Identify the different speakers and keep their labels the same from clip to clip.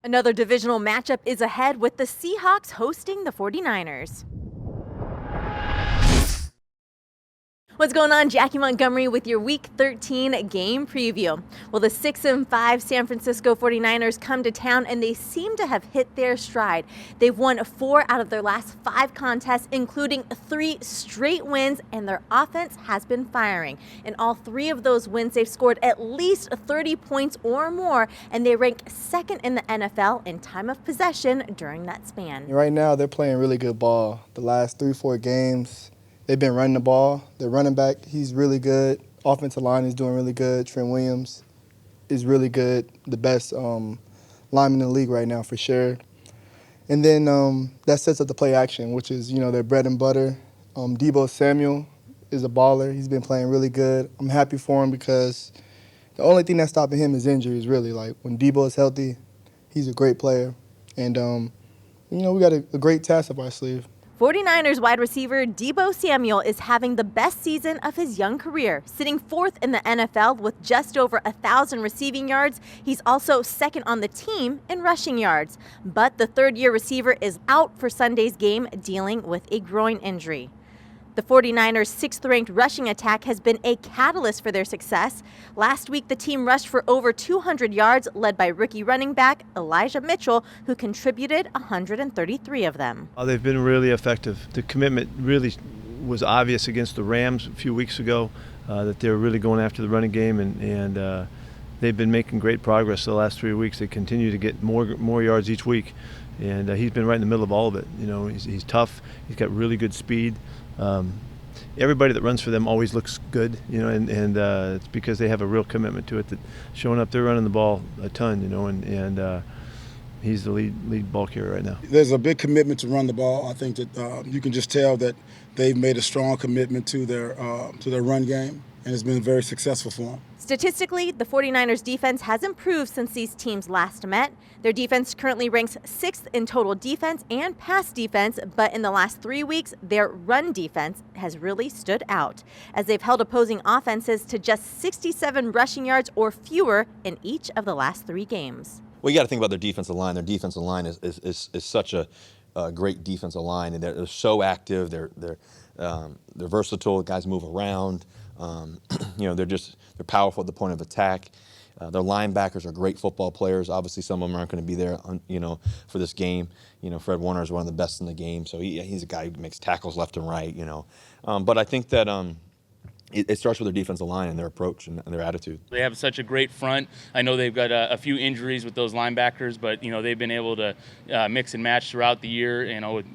Speaker 1: Another divisional matchup is ahead with the Seahawks hosting the 49ers. What's going on? Jackie Montgomery with your Week 13 game preview. Well, the 6-5 San Francisco 49ers come to town and they seem to have hit their stride. They've won 4 out of their last 5 contests, including 3 straight wins, and their offense has been firing. In all 3 of those wins, they've scored at least 30 points or more, and they rank second in the NFL in time of possession during that span.
Speaker 2: Right now, they're playing really good ball. The last 3-4 games, they've been running the ball. Their running back, he's really good. Offensive line is doing really good. Trent Williams is really good. The best lineman in the league right now for sure. And then that sets up the play action, which is, their bread and butter. Deebo Samuel is a baller. He's been playing really good. I'm happy for him because the only thing that's stopping him is injuries, really. Like, when Deebo is healthy, he's a great player. And, we got a great task up our sleeve.
Speaker 1: 49ers wide receiver Deebo Samuel is having the best season of his young career, sitting 4th in the NFL with just over 1,000 receiving yards. He's also second on the team in rushing yards. But the third-year receiver is out for Sunday's game, dealing with a groin injury. The 49ers' 6th-ranked rushing attack has been a catalyst for their success. Last week, the team rushed for over 200 yards, led by rookie running back Elijah Mitchell, who contributed 133 of them.
Speaker 3: They've been really effective. The commitment really was obvious against the Rams a few weeks ago, that they were really going after the running game, and they've been making great progress the last 3 weeks. They continue to get more yards each week, and he's been right in the middle of all of it. He's tough. He's got really good speed. Everybody that runs for them always looks good, and it's because they have a real commitment to it. That showing up, they're running the ball a ton, and he's the lead ball carrier right now.
Speaker 4: There's a big commitment to run the ball. I think that you can just tell that they've made a strong commitment to their run game, and it's been very successful for them.
Speaker 1: Statistically, the 49ers defense has improved since these teams last met. Their defense currently ranks 6th in total defense and pass defense, but in the last 3 weeks, their run defense has really stood out, as they've held opposing offenses to just 67 rushing yards or fewer in each of the last 3 games.
Speaker 5: Well, you got to think about their defensive line. Their defensive line is such a great defensive line, and they're so active. They're versatile. Guys move around. They're powerful at the point of attack. Their linebackers are great football players. Obviously, some of them aren't going to be there, for this game. Fred Warner is one of the best in the game, so he's a guy who makes tackles left and right. But I think that it starts with their defensive line and their approach and their attitude.
Speaker 6: They have such a great front. I know they've got a few injuries with those linebackers, but they've been able to mix and match throughout the year.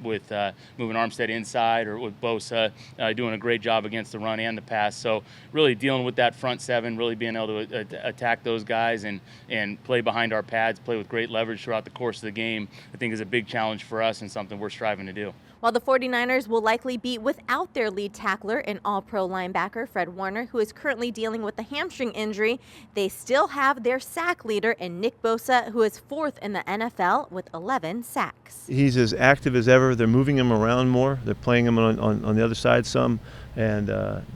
Speaker 6: With moving Armstead inside, or with Bosa doing a great job against the run and the pass. So really dealing with that front seven, really being able to attack those guys and play behind our pads, play with great leverage throughout the course of the game, I think is a big challenge for us and something we're striving to do.
Speaker 1: While the 49ers will likely be without their lead tackler and all-pro linebacker Fred Warner, who is currently dealing with a hamstring injury, they still have their sack leader in Nick Bosa, who is 4th in the NFL with 11 sacks.
Speaker 3: He's as active as ever. They're moving him around more. They're playing him on the other side some, and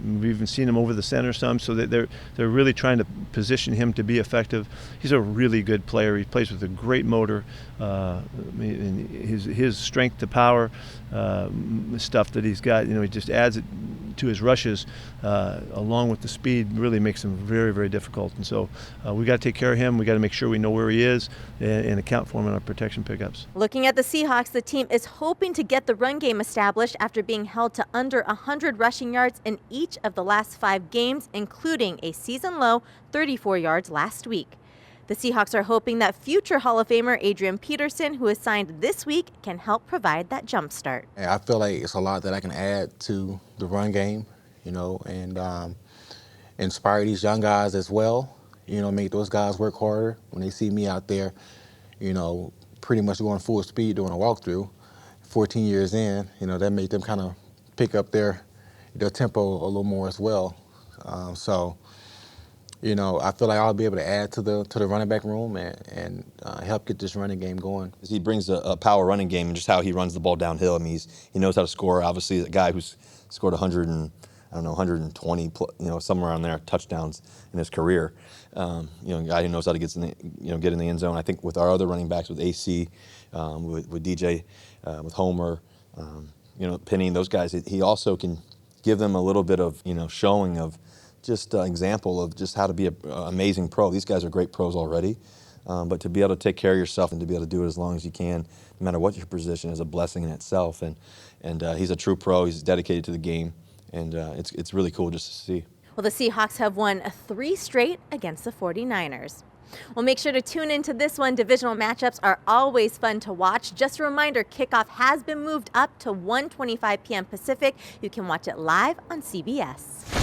Speaker 3: we've even seen him over the center some. So they're really trying to position him to be effective. He's a really good player. He plays with a great motor. His strength to power stuff that he's got, he just adds it to his rushes, along with the speed, really makes him very, very difficult. And so we got to take care of him. We got to make sure we know where he is and account for him in our protection pickups.
Speaker 1: Looking at the Seahawks, the team is hoping to get the run game established after being held to under 100 rushing yards in each of the last 5 games, including a season-low 34 yards last week. The Seahawks are hoping that future Hall of Famer Adrian Peterson, who is signed this week, can help provide that jump start.
Speaker 7: I feel like it's a lot that I can add to the run game, and inspire these young guys as well, make those guys work harder when they see me out there, pretty much going full speed doing a walkthrough. 14 years in, that made them kind of pick up their tempo a little more as well. I feel like I'll be able to add to the running back room and help get this running game going.
Speaker 5: He brings a power running game and just how he runs the ball downhill. I mean, he knows how to score. Obviously, a guy who's scored 100 and I don't know, 120, somewhere around there, touchdowns in his career. A guy who knows how to get in the end zone. I think with our other running backs, with AC, with DJ, with Homer, Penny, those guys, he also can give them a little bit of, showing of just an example of just how to be an amazing pro. These guys are great pros already, but to be able to take care of yourself and to be able to do it as long as you can, no matter what your position, is a blessing in itself. And he's a true pro. He's dedicated to the game, and it's really cool just to see.
Speaker 1: Well, the Seahawks have won 3 straight against the 49ers. Well, make sure to tune into this one. Divisional matchups are always fun to watch. Just a reminder, kickoff has been moved up to 1:25 p.m. Pacific. You can watch it live on CBS.